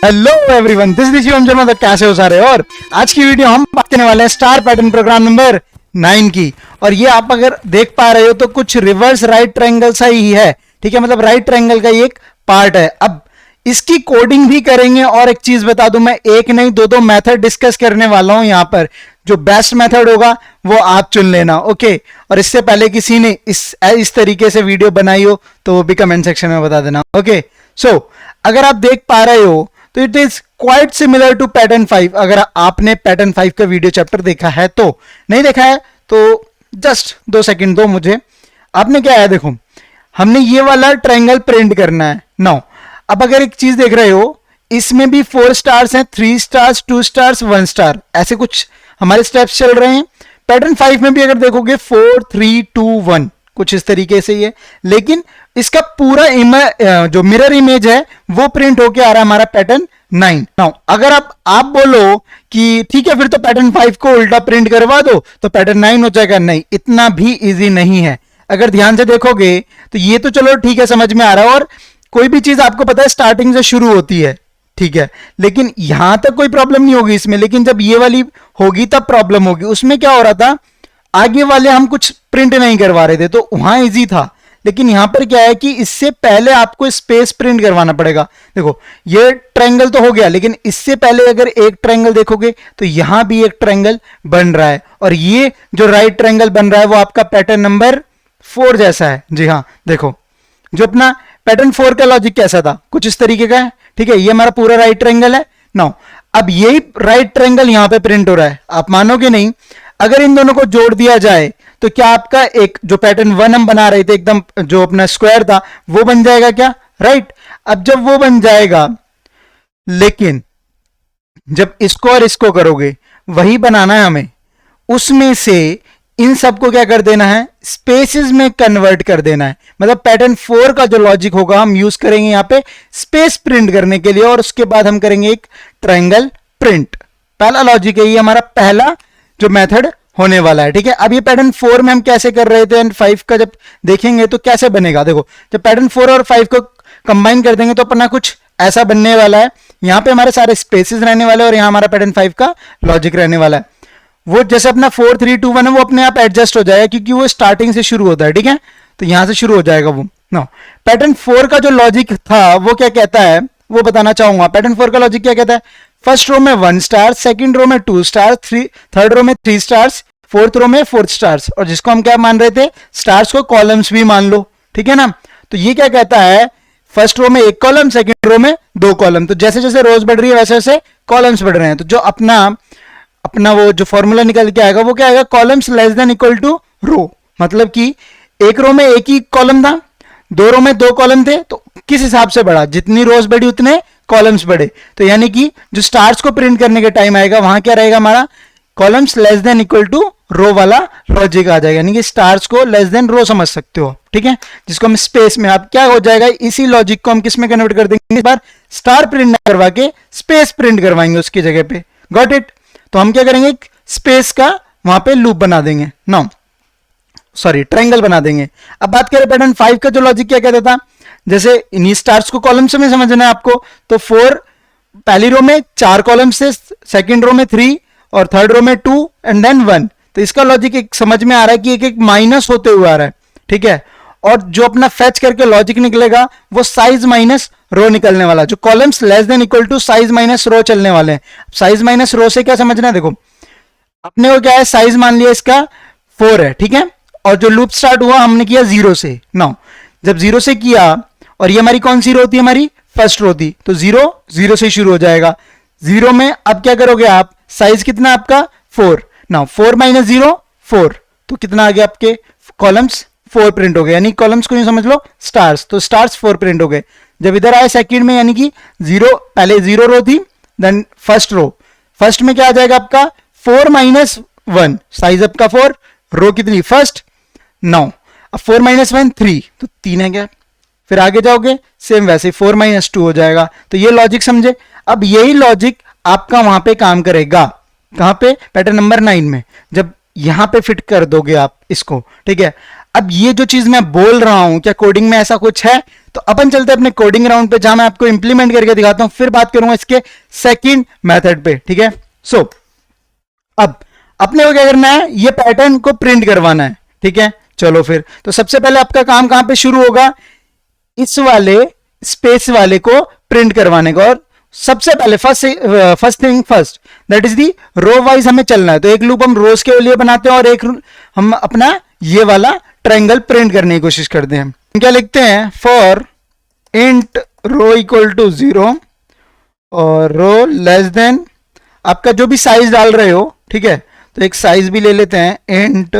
Hello everyone, this is Shivam Sharma. तो कैसे हो सारे? और आज की वीडियो हम बात करने वाले हैं स्टार पैटर्न प्रोग्राम नंबर 9 की। और ये आप अगर देख पा रहे हो तो कुछ रिवर्स राइट ट्रायंगल सा ही है, ठीक है, मतलब राइट ट्रायंगल का ही एक पार्ट है। अब इसकी कोडिंग भी करेंगे और एक चीज बता दूं, मैं एक नहीं दो मेथड डिस्कस करने वाला हूं यहाँ पर। जो बेस्ट मेथड होगा वो आप चुन लेना, ओके। और इससे पहले किसी ने इस तरीके से वीडियो बनाई हो तो वो भी कमेंट सेक्शन में बता देना, ओके। सो अगर आप देख पा रहे हो तो it is quite similar to pattern 5। अगर आपने पैटर्न 5 का वीडियो चैप्टर देखा है तो, नहीं देखा है तो जस्ट 2 सेकंड दो मुझे। आपने क्या है, देखो हमने ये वाला ट्रायंगल प्रिंट करना है नाउ। अब अगर एक चीज देख रहे हो, इसमें भी 4 स्टार्स हैं, 3 स्टार्स, 2 स्टार्स, 1 स्टार, ऐसे कुछ हमारे स्टेप्स चल रहे हैं। पैटर्न 5 में भी अगर देखोगे 4 3 2 1 कुछ इस तरीके से ही है, लेकिन इसका पूरा जो मिरर इमेज है वो प्रिंट होके आ रहा है हमारा पैटर्न 9। नाउ अगर आप बोलो कि ठीक है फिर तो पैटर्न 5 को उल्टा प्रिंट करवा दो तो पैटर्न 9 हो जाएगा, नहीं, इतना भी इजी नहीं है। अगर ध्यान से देखोगे तो ये तो चलो ठीक है, समझ में आ रहा है। और कोई भी चीज आपको पता है स्टार्टिंग से शुरू होती है, ठीक है, लेकिन यहां तक कोई प्रॉब्लम नहीं होगी इसमें, लेकिन जब ये वाली होगी तब प्रॉब्लम होगी। उसमें क्या हो रहा था, आगे वाले हम कुछ प्रिंट नहीं करवा रहे थे तो वहां इजी था, लेकिन यहां पर क्या है कि इससे पहले आपको स्पेस प्रिंट करवाना पड़ेगा। देखो ये ट्रायंगल तो हो गया, लेकिन इससे पहले अगर एक ट्रायंगल देखोगे तो यहां भी एक ट्रायंगल बन रहा है, और ये जो राइट ट्रायंगल बन रहा है वो आपका पैटर्न नंबर 4 जैसा है। जी हाँ, देखो जो अपना पैटर्न 4 का लॉजिक कैसा था, कुछ इस तरीके का है, ठीक है। ये हमारा पूरा राइट ट्रायंगल है नाउ। अब यही राइट ट्रायंगल यहां पे प्रिंट हो रहा है, आप मानोगे नहीं। अगर इन दोनों को जोड़ दिया जाए तो क्या आपका एक जो पैटर्न 1 हम बना रहे थे एकदम जो अपना स्क्वायर था वो बन जाएगा क्या? राइट। अब जब वो बन जाएगा, लेकिन जब इसको और इसको करोगे वही बनाना है हमें, उसमें से इन सबको क्या कर देना है, स्पेसेस में कन्वर्ट कर देना है। मतलब पैटर्न 4 का जो लॉजिक होगा हम यूज करेंगे यहां पे स्पेस प्रिंट करने के लिए, और उसके बाद हम करेंगे एक ट्रायंगल प्रिंट। पहला लॉजिक है, ये हमारा पहला जो मेथड होने वाला है, ठीक है। अब ये पैटर्न 4 में हम कैसे कर रहे थे एंड 5 का जब देखेंगे तो कैसे बनेगा। देखो जब पैटर्न 4 और 5 को कंबाइन कर देंगे तो अपना कुछ ऐसा बनने वाला है। यहां पे हमारे सारे स्पेसेस रहने वाले हैं और यहां हमारा पैटर्न 5 का लॉजिक रहने वाला है। वो जैसे अपना 4 3 2 1 है वो अपने आप एडजस्ट हो जाएगा, क्योंकि वो स्टार्टिंग से शुरू होता है, ठीक है। तो यहां से शुरू हो जाएगा वो। नो, पैटर्न 4 का जो लॉजिक था वो क्या कहता है वो बताना चाहूंगा। पैटर्न 4 का लॉजिक क्या कहता है, फर्स्ट रो में 1 स्टार, सेकंड रो में 2 स्टार, थर्ड रो में 3 स्टार्स, फोर्थ रो में 4 स्टार्स, और जिसको हम क्या मान रहे थे, स्टार्स को कॉलम्स भी मान लो, ठीक है ना। तो ये क्या कहता है, फर्स्ट रो में 1 कॉलम, सेकंड रो में 2 कॉलम। तो जैसे जैसे रोज बढ़ रही है वैसे वैसे कॉलम्स बढ़ रहे हैं। तो जो अपना वो जो फॉर्मूला निकल के आएगा वो क्या आएगा, columns less than equal to row. मतलब कि एक रो में एक ही कॉलम था, 2 रो में 2 कॉलम थे, तो किस हिसाब से बढ़ा, जितनी रोज बढ़ी उतने कॉलम्स बढ़े। तो यानी कि जो स्टार्स को प्रिंट करने के टाइम आएगा वहां क्या रहेगा हमारा, columns less than equal to row वाला लॉजिक आ जाएगा। यानी कि स्टार्स को लेस देन रो समझ सकते हो, ठीक है, जिसको हम स्पेस में, आप क्या हो जाएगा, इसी लॉजिक को हम किस में कन्वर्ट कर देंगे, इस बार स्टार प्रिंट ना करवा के स्पेस प्रिंट करवाएंगे उसकी जगह पे। Got it. तो हम क्या करेंगे, स्पेस का वहां पे लूप बना देंगे, ट्रायंगल बना देंगे। अब बात करें पैटर्न 5 का जो लॉजिक क्या कहता था, जैसे इन्हीं स्टार्स को कॉलम्स में समझना है आपको, तो 4 पहली रो में 4 कॉलम्स थे, सेकंड रो में 3 और थर्ड रो में 2 एंड देन 1। तो इसका लॉजिक एक समझ में आ रहा है कि एक एक माइनस होते हुए आ रहा है, ठीक है। और जो अपना फेच करके लॉजिक निकलेगा वो साइज माइनस रो निकलने वाला, जो columns less than equal to size minus row चलने वाले हैं। साइज माइनस रो से क्या समझना है, देखो अपने को क्या है, साइज मान लिया इसका 4 है, ठीक है, और जो लूप स्टार्ट हुआ हमने किया 0 से। नाउ जब 0 से किया और ये हमारी कौन सी रो थी, हमारी फर्स्ट रो थी, तो 0 0 से शुरू हो जाएगा। 0 में अब क्या करोगे आप, साइज कितना आपका 4, नाउ 4 माइनस 0 4, तो कितना आ गया आपके कॉलम्स 4 प्रिंट हो गए, यानी कॉलम्स को यूं समझ लो स्टार्स, तो स्टार्स 4 प्रिंट हो गए। जब इधर आए सेकंड में, यानी कि 0 पहले 0 रो थी, देन फर्स्ट रो, फर्स्ट में क्या आ जाएगा आपका 4 माइनस 1, साइज आपका 4, रो कितनी फर्स्ट 9, अब 4 माइनस 1 3, तो 3 है क्या। फिर आगे जाओगे सेम वैसे 4 माइनस 2 हो जाएगा। तो ये लॉजिक समझे। अब यही लॉजिक आपका वहां पे काम करेगा, कहां पे, पैटर्न नंबर 9 में, जब यहां पे फिट कर दोगे आप इसको, ठीक है। अब ये जो चीज मैं बोल रहा हूं, क्या कोडिंग में ऐसा कुछ है? तो अपन चलते हैं अपने कोडिंग राउंड पे, जहां मैं आपको इंप्लीमेंट करके दिखाता हूं, फिर बात करूंगा इसके सेकंड मेथड पे, ठीक है। सो अब अपने को क्या करना है, ये पैटर्न को प्रिंट करवाना है, ठीक है। चलो फिर, तो सबसे पहले आपका काम कहां पे शुरू होगा, इस वाले स्पेस वाले को प्रिंट करवाने का। और सबसे पहले first thing first, that is the row wise हमें चलना है। तो एक लूप हम रोज के लिए बनाते हैं और एक हम अपना ये वाला ट्रायंगल प्रिंट करने की कोशिश करते हैं। हम क्या लिखते हैं, for int row equal to 0 और रो लेस देन आपका जो भी साइज डाल रहे हो, ठीक है। तो एक साइज भी ले लेते हैं, इंट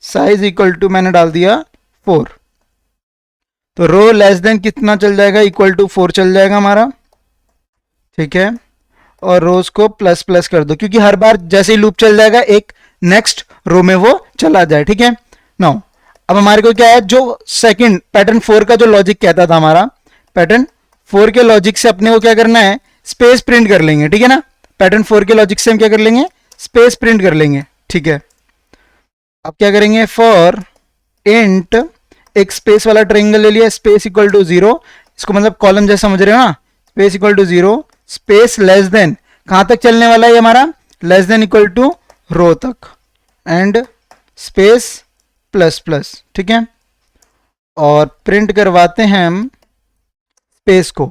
साइज इक्वल टू मैंने डाल दिया 4। तो रो लेस देन कितना चल जाएगा, इक्वल टू 4 चल जाएगा हमारा, ठीक है। और रोज को प्लस प्लस कर दो, क्योंकि हर बार जैसे ही लूप चल जाएगा एक नेक्स्ट रो में वो चला जाए, ठीक है। नाउ अब हमारे को क्या है, जो सेकंड पैटर्न 4 का जो लॉजिक कहता था, हमारा पैटर्न 4 के लॉजिक से अपने को क्या करना है, स्पेस प्रिंट कर लेंगे, ठीक है ना। पैटर्न 4 के लॉजिक से हम क्या कर लेंगे, स्पेस प्रिंट कर लेंगे, ठीक है। अब क्या करेंगे, फॉर इंट एक स्पेस वाला ट्रायंगल ले लिया, स्पेस इक्वल टू 0, इसको मतलब कॉलम जैसा समझ रहे हो ना, space equal to 0, space less than कहां तक चलने वाला है हमारा, less than equal to row तक, एंड स्पेस प्लस प्लस, ठीक है। और प्रिंट करवाते हैं हम स्पेस को।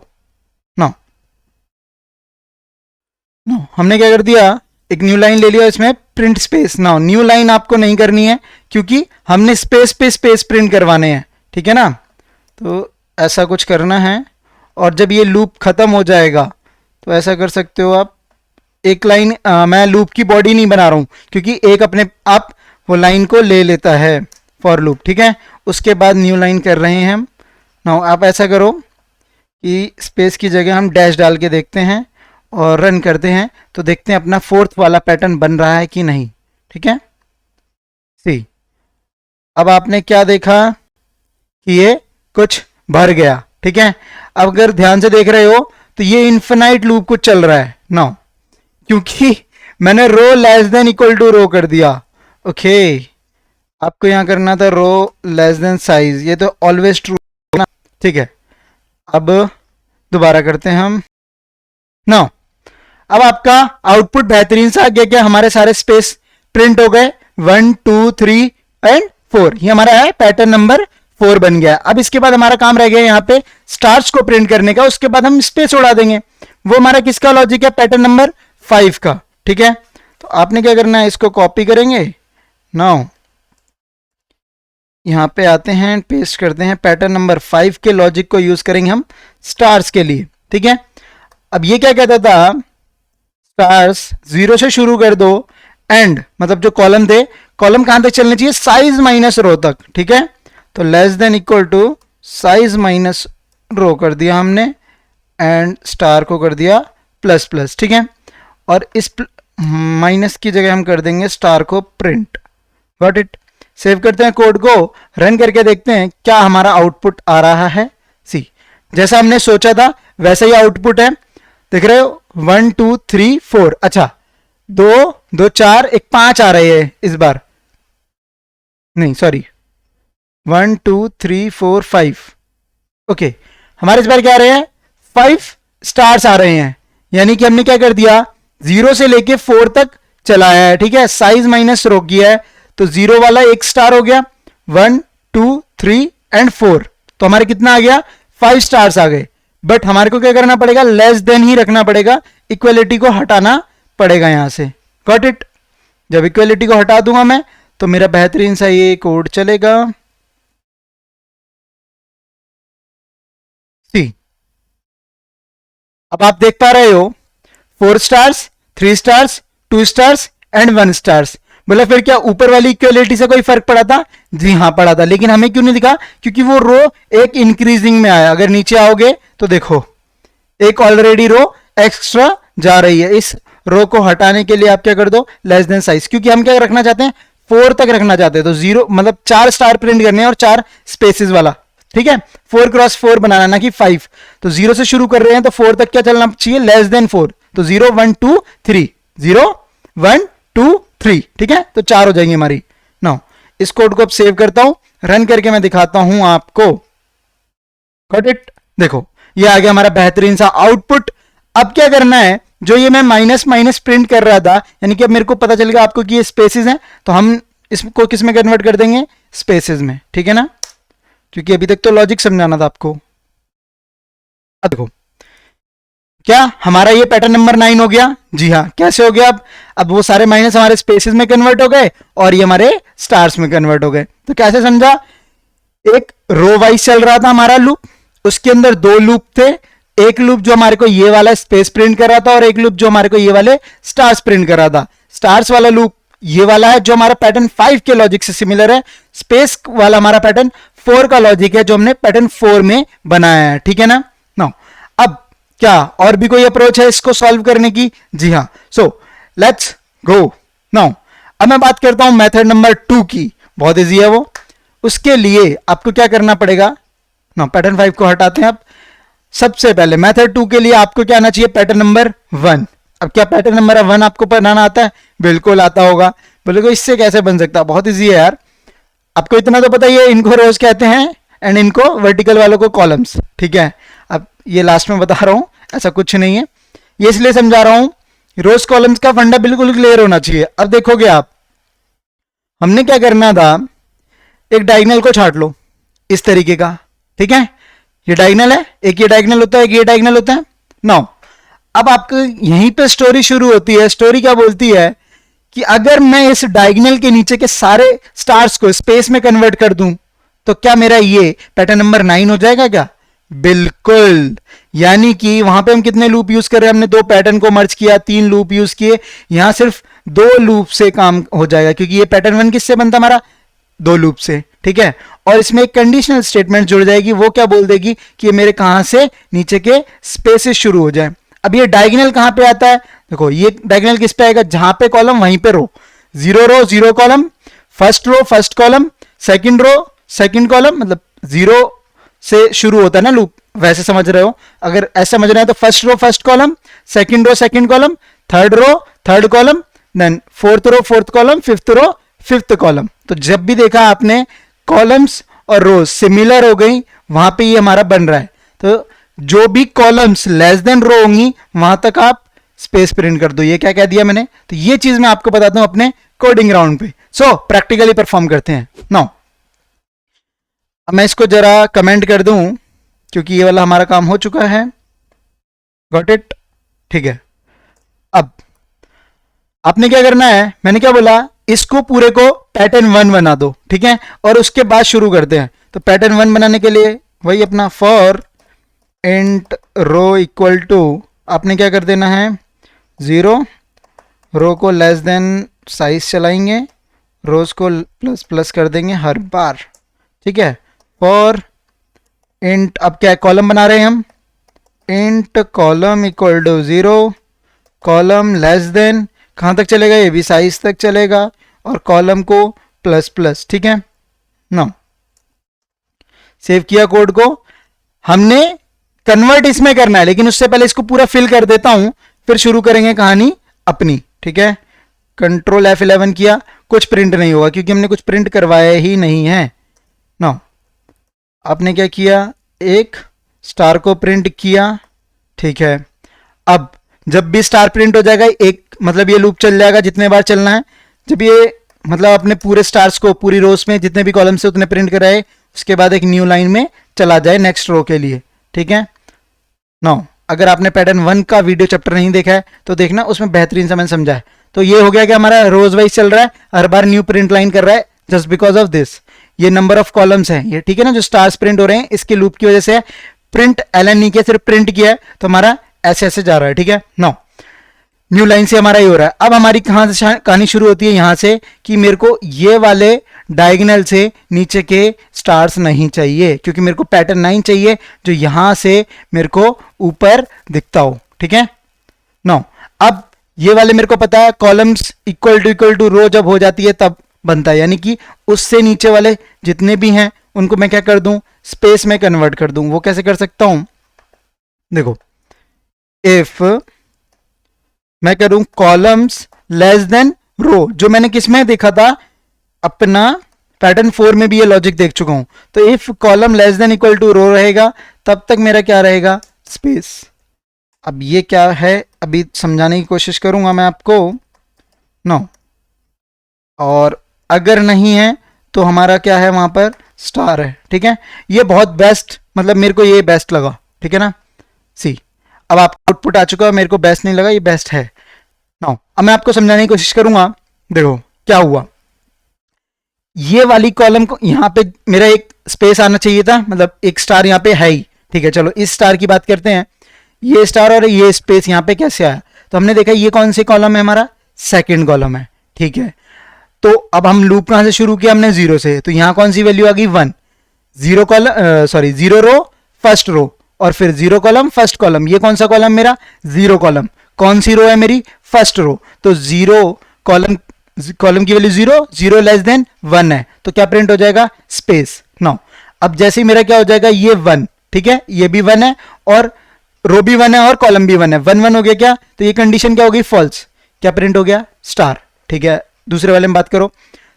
नो नो हमने क्या कर दिया, एक न्यू लाइन ले लिया, इसमें print space. Now new line आपको नहीं करनी है, क्योंकि हमने स्पेस पे स्पेस प्रिंट करवाने हैं, ठीक है ना। तो ऐसा कुछ करना है, और जब ये लूप खत्म हो जाएगा तो ऐसा कर सकते हो आप, एक लाइन मैं लूप की बॉडी नहीं बना रहा हूं, क्योंकि एक अपने आप वो लाइन को ले लेता है फॉर लूप, ठीक है। उसके बाद न्यू लाइन कर रहे हैं हम। नाउ आप ऐसा करो कि स्पेस की जगह हम डैश डाल के देखते हैं और रन करते हैं, तो देखते हैं अपना 4th वाला पैटर्न बन रहा है कि नहीं, ठीक है। सी अब आपने क्या देखा कि ये कुछ भर गया, ठीक है। अब अगर ध्यान से देख रहे हो तो ये इन्फिनाइट लूप कुछ चल रहा है नाउ, क्योंकि मैंने रो लेस देन इक्वल टू रो कर दिया। ओके, आपको यहां करना था रो लेस देन साइज, ये तो ऑलवेज ट्रू ना, ठीक है। अब दोबारा करते हैं हम। नाउ अब आपका आउटपुट बेहतरीन सा आ गया, क्या हमारे सारे स्पेस प्रिंट हो गए, 1 2 3 एंड 4, ये हमारा है पैटर्न नंबर 4 बन गया। अब इसके बाद हमारा काम रह गया यहाँ पे स्टार्स को प्रिंट करने का, उसके बाद हम स्पेस उड़ा देंगे। वो हमारा किसका लॉजिक है, पैटर्न नंबर 5 का, ठीक है। तो आपने क्या करना है, इसको कॉपी करेंगे। नाउ यहां पे आते हैं, पेस्ट करते हैं, पैटर्न नंबर 5 के लॉजिक को यूज करेंगे हम स्टार्स के लिए, ठीक है। अब ये क्या कहता था, स्टार्स 0 से शुरू कर दो, एंड मतलब जो कॉलम थे, कॉलम कहां तक चलने चाहिए, साइज माइनस रो तक, ठीक है। तो less than equal to size minus row कर दिया हमने, एंड स्टार को कर दिया प्लस प्लस, ठीक है। और इस माइनस की जगह हम कर देंगे स्टार को प्रिंट। Got it. सेव करते हैं कोड को, रन करके देखते हैं क्या हमारा आउटपुट आ रहा है। सी जैसा हमने सोचा था वैसा ही आउटपुट है, देख रहे हो, 1 2 3 4, अच्छा 2 2 4 1 5 आ रही है इस बार, नहीं सॉरी 1 2 3 4 5, ओके। हमारे इस बार क्या आ रहे हैं, 5 स्टार्स आ रहे हैं, यानी कि हमने क्या कर दिया, 0 से लेके 4 तक चलाया है, ठीक है। साइज माइनस रो किया है, तो 0 वाला 1 स्टार हो गया, 1 2 3 एंड 4, तो हमारे कितना आ गया, 5 स्टार्स आ गए। बट हमारे को क्या करना पड़ेगा, लेस देन ही रखना पड़ेगा, इक्वलिटी को हटाना पड़ेगा यहां से। Got it. जब इक्वलिटी को हटा दूंगा मैं, तो मेरा बेहतरीन सा ये कोड चलेगा। सी अब आप देख पा रहे हो 4 stars 3 stars 2 stars and 1 stars. बोला फिर क्या ऊपर वाली इक्वलिटी से कोई फर्क पड़ा था, जी हाँ पड़ा था, लेकिन हमें क्यों नहीं दिखा, क्योंकि वो रो एक इंक्रीजिंग में आया। अगर नीचे आओगे तो देखो एक ऑलरेडी रो एक्स्ट्रा जा रही है, इस रो को हटाने के लिए आप क्या कर दो, लेस देन साइज, क्योंकि हम क्या रखना चाहते हैं, 4 तक रखना चाहते हैं। तो 0 मतलब 4 स्टार प्रिंट करने हैं और 4 स्पेसेस वाला, ठीक है, 4 क्रॉस 4 बनाना, ना कि 5। तो 0 से शुरू कर रहे हैं तो 4 तक क्या चलना चाहिए, लेस देन 4। तो 0 1 2 3 0 1 2 3, ठीक है, तो 4 हो जाएंगे हमारी। नाउ इस कोड को अब सेव करता हूं रन करके मैं दिखाता हूं आपको। Got it? देखो ये आ गया हमारा बेहतरीन सा आउटपुट। अब क्या करना है, जो ये मैं माइनस माइनस प्रिंट कर रहा था, यानी कि अब मेरे को पता चल गया आपको कि ये स्पेसेस हैं, तो हम इसको किस में कन्वर्ट कर देंगे, स्पेसेस में, ठीक है ना, क्योंकि अभी तक तो लॉजिक समझाना था आपको। अब देखो क्या हमारा ये पैटर्न नंबर 9 हो गया। जी हाँ, कैसे हो गया? अब वो सारे माइनस हमारे स्पेसेस में कन्वर्ट हो गए और ये हमारे स्टार्स में कन्वर्ट हो गए। तो कैसे समझा? एक रो वाइज चल रहा था हमारा लूप, उसके अंदर दो लूप थे, एक लूप जो हमारे को ये वाला स्पेस प्रिंट कर रहा था और एक लूप जो हमारे को ये वाले स्टार्स प्रिंट कर रहा था। स्टार्स वाला लूप ये वाला है जो हमारा पैटर्न 5 के लॉजिक से सिमिलर है, स्पेस वाला हमारा पैटर्न 4 का लॉजिक है जो हमने पैटर्न 4 में बनाया है, ठीक है ना। नाउ अब क्या और भी कोई अप्रोच है इसको सॉल्व करने की? जी हाँ, सो लेट्स गो नाउ। अब मैं बात करता हूं मेथड नंबर 2 की, बहुत इजी है वो। उसके लिए आपको क्या करना पड़ेगा ना, पैटर्न 5 को हटाते हैं। अब सबसे पहले मेथड 2 के लिए आपको क्या आना चाहिए, पैटर्न नंबर 1। अब क्या पैटर्न नंबर 1 आपको बनाना आता है? बिल्कुल आता होगा। बोले इससे कैसे बन सकता है? बहुत इजी है यार, आपको इतना तो पता ही है, इनको रोज कहते हैं एंड इनको वर्टिकल वालों को कॉलम्स, ठीक है। अब ये लास्ट में बता रहा हूं, ऐसा कुछ नहीं है, ये इसलिए समझा रहा हूं, रोज कॉलम्स का फंडा बिल्कुल क्लियर होना चाहिए। अब देखोगे आप, हमने क्या करना था, एक डायगोनल को छाट लो इस तरीके का, ठीक है। ये डायगोनल है, एक ये डायगोनल होता है, एक ये डायगोनल होता है। नाउ अब आपको यहीं पे स्टोरी शुरू होती है। स्टोरी क्या बोलती है कि अगर मैं इस डायगोनल के नीचे के सारे स्टार्स को स्पेस में कन्वर्ट कर दूं तो क्या मेरा ये पैटर्न नंबर 9 हो जाएगा क्या? बिल्कुल। यानी कि वहां पे हम कितने लूप यूज कर रहे हैं, हमने 2 पैटर्न को मर्ज किया, 3 लूप यूज किए, यहां सिर्फ 2 लूप से काम हो जाएगा, क्योंकि ये पैटर्न 1 किससे बनता हमारा, 2 लूप से, ठीक है। और इसमें एक कंडीशनल स्टेटमेंट जुड़ जाएगी, वो क्या बोल देगी कि ये मेरे कहां से नीचे के स्पेसेस शुरू हो जाए। अब ये डायगोनल कहां पे आता है? देखो ये डायगोनल किस पे आएगा, जहां पे कॉलम वहीं पे row, 0 row 0 column, first row first column, second row second column, मतलब 0 से शुरू होता है ना लूप, वैसे समझ रहे हो। अगर ऐसा समझ रहे हैं तो first row first column, second row second column, third row third column, then fourth row fourth column, fifth row fifth column. तो जब भी देखा आपने कॉलम्स और रोज सिमिलर हो गई, वहां पे ये हमारा बन रहा है। तो जो भी कॉलम्स लेस देन रो होंगी वहां तक आप स्पेस प्रिंट कर दो। ये क्या कह दिया मैंने? तो ये चीज मैं आपको बताता हूं अपने कोडिंग राउंड पे। सो प्रैक्टिकली परफॉर्म करते हैं नाउ। अब मैं इसको जरा कमेंट कर दूं क्योंकि ये वाला हमारा काम हो चुका है। Got it? ठीक है। अब आपने क्या करना है, मैंने क्या बोला, इसको पूरे को पैटर्न 1 बना दो, ठीक है, और उसके बाद शुरू करते हैं। तो पैटर्न 1 बनाने के लिए वही अपना for int row equal to, आपने क्या कर देना है, 0, रो को लेस देन साइज चलाएंगे, रोज को प्लस प्लस कर देंगे हर बार, ठीक है। फॉर इंट, अब क्या कॉलम बना रहे हैं हम, int column equal to 0, column less than कहां तक चलेगा, ये भी साइज तक चलेगा, और कॉलम को प्लस प्लस, ठीक है। नो सेव किया कोड को, हमने कन्वर्ट इसमें करना है, लेकिन उससे पहले इसको पूरा फिल कर देता हूं, फिर शुरू करेंगे कहानी अपनी, ठीक है। कंट्रोल F11 किया, कुछ प्रिंट नहीं होगा क्योंकि हमने कुछ प्रिंट करवाया ही नहीं है। नो आपने क्या किया, एक स्टार को प्रिंट किया, ठीक है। अब जब भी स्टार प्रिंट हो जाएगा, एक मतलब ये लूप चल जाएगा जितने बार चलना है। जब ये मतलब अपने पूरे स्टार्स को पूरी रोज में जितने भी कॉलम से उतने प्रिंट कराए, उसके बाद एक न्यू लाइन में चला जाए नेक्स्ट रो के लिए, ठीक है। नो अगर आपने पैटर्न 1 का वीडियो चैप्टर नहीं देखा है तो देखना, उसमें बेहतरीन से मैंने समझा है। तो ये हो गया कि हमारा रोज वाइज चल रहा है, हर बार न्यू प्रिंट लाइन कर रहा है, जस्ट बिकॉज ऑफ दिस। ये नंबर ऑफ कॉलम्स है ये, ठीक है ना, जो स्टार्स प्रिंट हो रहे हैं इसके लूप की वजह से। प्रिंट एलन नहीं किया, सिर्फ प्रिंट किया है, तो हमारा ऐसे ऐसे जा रहा है, ठीक है। नो न्यू लाइन से हमारा ये हो रहा है। अब हमारी कहां से कहानी शुरू होती है, यहां से, कि मेरे को ये वाले डायगोनल से नीचे के स्टार्स नहीं चाहिए, क्योंकि मेरे को पैटर्न 9 चाहिए जो यहां से मेरे को ऊपर दिखता हो, ठीक है। नो अब ये वाले मेरे को पता है, कॉलम्स इक्वल टू रो जब हो जाती है तब बनता है, यानी कि उससे नीचे वाले जितने भी हैं उनको मैं क्या कर दूं, स्पेस में कन्वर्ट कर दूं। वो कैसे कर सकता हूं, देखो, इफ मैं करूं कॉलम्स लेस देन रो, जो मैंने किस में देखा था, अपना पैटर्न 4 में भी ये लॉजिक देख चुका हूं। तो if column less than equal to row रहेगा तब तक मेरा क्या रहेगा, स्पेस। अब ये क्या है अभी समझाने की कोशिश करूंगा मैं आपको। नो, और अगर नहीं है तो हमारा क्या है वहां पर, स्टार है। ठीक है, ये बहुत बेस्ट, मतलब मेरे को ये बेस्ट लगा। ठीक है ना, सी अब आप आउटपुट आ चुका है, मेरे को बेस्ट नहीं लगा, ये बेस्ट है। नो, अब मैं आपको समझाने की कोशिश करूंगा। देखो क्या हुआ, ये वाली कॉलम को यहां पे मेरा एक स्पेस आना चाहिए था, मतलब एक स्टार यहां पे है ही। ठीक है, चलो इस स्टार की बात करते हैं। ये स्टार और ये स्पेस यहां पे कैसे आया, तो हमने देखा ये कौन सी कॉलम है, हमारा सेकंड कॉलम है। ठीक है, तो अब हम लूप कहां से शुरू किया, हमने 0 से, तो यहां कौन सी वैल्यू आ गई, 1। 0 column, sorry 0 row first row, और फिर 0 कॉलम फर्स्ट कॉलम। ये कौन सा कॉलम मेरा, 0 कॉलम। कौन सी रो है मेरी, फर्स्ट रो। तो 0 कॉलम, कॉलम की वैल्यू 0, 0 लेस देन 1 है, तो क्या प्रिंट हो जाएगा, स्पेस। नाउ अब जैसे ही मेरा क्या हो जाएगा, ये 1। ठीक है, ये भी 1 है और रो भी 1 है और कॉलम भी 1 है, 1 1 हो गया क्या, तो ये कंडीशन क्या हो गई, फॉल्स। क्या प्रिंट हो गया, स्टार। ठीक है, दूसरे वाले में बात करो,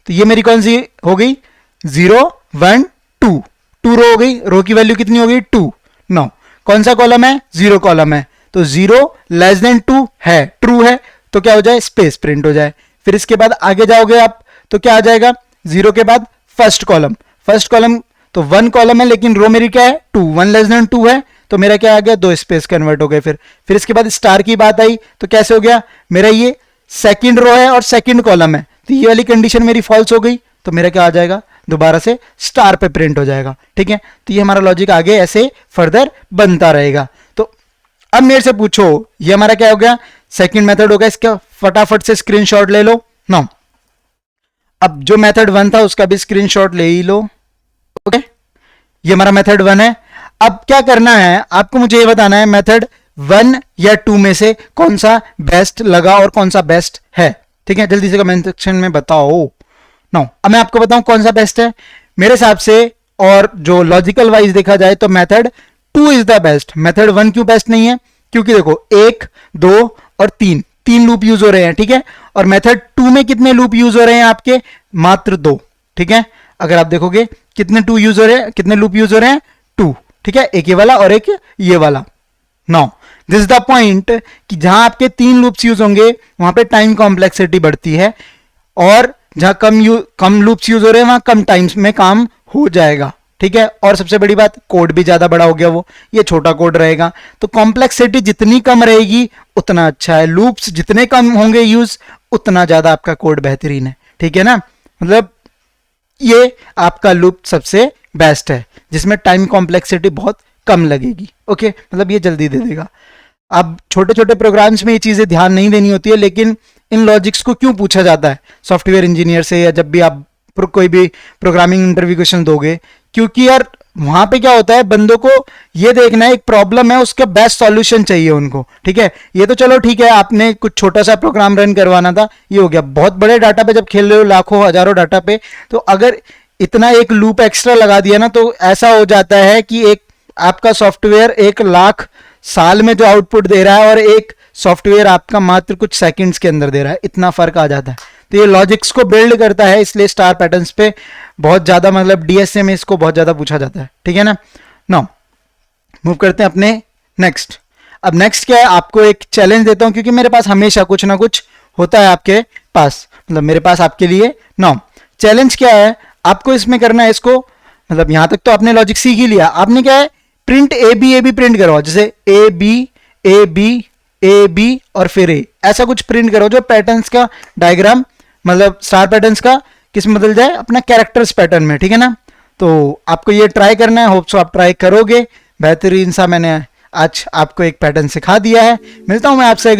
तो ये मेरी कौन सी हो गई, 0 1 2, 2 रो हो गई, रो की वैल्यू कितनी हो गई, 2। नो, कौन सा कॉलम है, 0 कॉलम है, तो 0 लेस देन 2 है, ट्रू है, तो क्या हो जाए, स्पेस प्रिंट हो जाए। फिर इसके बाद आगे जाओगे आप तो क्या आ जाएगा, 0 के बाद फर्स्ट कॉलम, फर्स्ट कॉलम तो 1 कॉलम है लेकिन रो मेरी क्या है, 2, 1 लेस देन 2 है, तो मेरा क्या आ गया, 2 स्पेस कन्वर्ट हो गए। फिर इसके बाद स्टार की बात आई तो कैसे हो गया, मेरा ये सेकंड रो है और सेकंड कॉलम है, तो ये वाली कंडीशन मेरी फॉल्स हो गई, तो मेरा क्या आ जाएगा, दोबारा से स्टार पे प्रिंट हो जाएगा। ठीक है, तो ये हमारा लॉजिक आगे ऐसे फर्दर बनता रहेगा। तो अब मेरे से पूछो, ये हमारा क्या हो गया, सेकंड मेथड हो गया, इसका फटाफट से स्क्रीनशॉट ले लो ना। अब जो मेथड 1 था उसका भी स्क्रीनशॉट ले ही लो। ओके, ये हमारा मेथड 1 है। अब क्या करना है आपको, मुझे ये बताना है मेथड 1 या 2 में से कौन सा बेस्ट लगा और कौन सा बेस्ट है। ठीक है, जल्दी से कमेंट सेक्शन में बताओ। नो, अब मैं आपको बताऊं कौन सा बेस्ट है मेरे हिसाब से, और जो लॉजिकल वाइज देखा जाए तो method 2 is the best. Method 1 क्यों बेस्ट नहीं है, क्योंकि देखो 1 2 और 3 लूप यूज हो रहे हैं। ठीक है, और मेथड 2 में कितने लूप यूज हो रहे हैं आपके, मात्र 2। ठीक है, अगर आप देखोगे कितने 2 यूज हो रहे हैं, कितने लूप यूज हो रहे हैं, 2। ठीक है, एक ये वाला और एक ये वाला। Now this is the point कि जहां आपके 3 लूप्स यूज होंगे वहां पे टाइम कॉम्प्लेक्सिटी बढ़ती है, और जहां कम लूप्स यूज हो रहे हैं वहां कम टाइम्स में काम हो जाएगा। ठीक है, और सबसे बड़ी बात, कोड भी ज्यादा बड़ा हो गया, वो ये छोटा कोड रहेगा, तो कॉम्प्लेक्सिटी जितनी कम रहेगी उतना अच्छा है। लूप्स जितने कम होंगे यूज उतना ज्यादा आपका कोड बेहतरीन है। ठीक है ना, मतलब ये आपका लूप सबसे बेस्ट है जिसमें टाइम कॉम्प्लेक्सिटी बहुत कम लगेगी। ओके, मतलब ये जल्दी दे देगा। अब छोटे छोटे प्रोग्राम्स में ये चीजें ध्यान नहीं देनी होती है, लेकिन इन लॉजिक्स को क्यों पूछा जाता है सॉफ्टवेयर इंजीनियर से, या जब भी आप कोई भी प्रोग्रामिंग इंटरव्यू क्वेश्चन दोगे, क्योंकि यार वहां पे क्या होता है, बंदों को ये देखना है एक प्रॉब्लम है, उसका बेस्ट सॉल्यूशन चाहिए उनको। ठीक है, ये तो चलो ठीक है, आपने कुछ छोटा सा प्रोग्राम रन करवाना था, ये हो गया। बहुत बड़े डाटा पे जब खेल रहे हो, लाखों हजारों डाटा पे, तो अगर इतना एक लूप एक्स्ट्रा लगा दिया ना, तो ऐसा हो जाता है कि एक आपका सॉफ्टवेयर 1 लाख साल में जो आउटपुट दे रहा है और एक सॉफ्टवेयर आपका मात्र कुछ सेकंड्स के अंदर दे रहा है, इतना फर्क आ जाता है। तो ये लॉजिक्स को बिल्ड करता है, इसलिए स्टार पैटर्न्स पे बहुत ज्यादा, मतलब डीएसए में इसको बहुत ज्यादा पूछा जाता है। ठीक है ना, नाउ मूव करते हैं अपने नेक्स्ट। अब नेक्स्ट क्या है, आपको एक चैलेंज देता हूं, क्योंकि मेरे पास हमेशा कुछ ना कुछ होता है आपके पास, मतलब मेरे पास आपके लिए। नाउ चैलेंज क्या है, आपको इसमें करना है इसको, मतलब यहां तक तो आपने लॉजिक सीख ही लिया, आपने क्या है, प्रिंट ए बी प्रिंट करो, जैसे ए बी और फिर ए, ऐसा कुछ प्रिंट करो जो पैटर्न्स का डायग्राम, मतलब स्टार पैटर्न्स का किस में बदल जाए, अपना कैरेक्टर्स पैटर्न में। ठीक है ना, तो आपको ये ट्राई करना है, होप सो आप ट्राई करोगे। बेहतरीन सा मैंने आज आपको एक पैटर्न सिखा दिया है। मिलता हूं मैं आपसे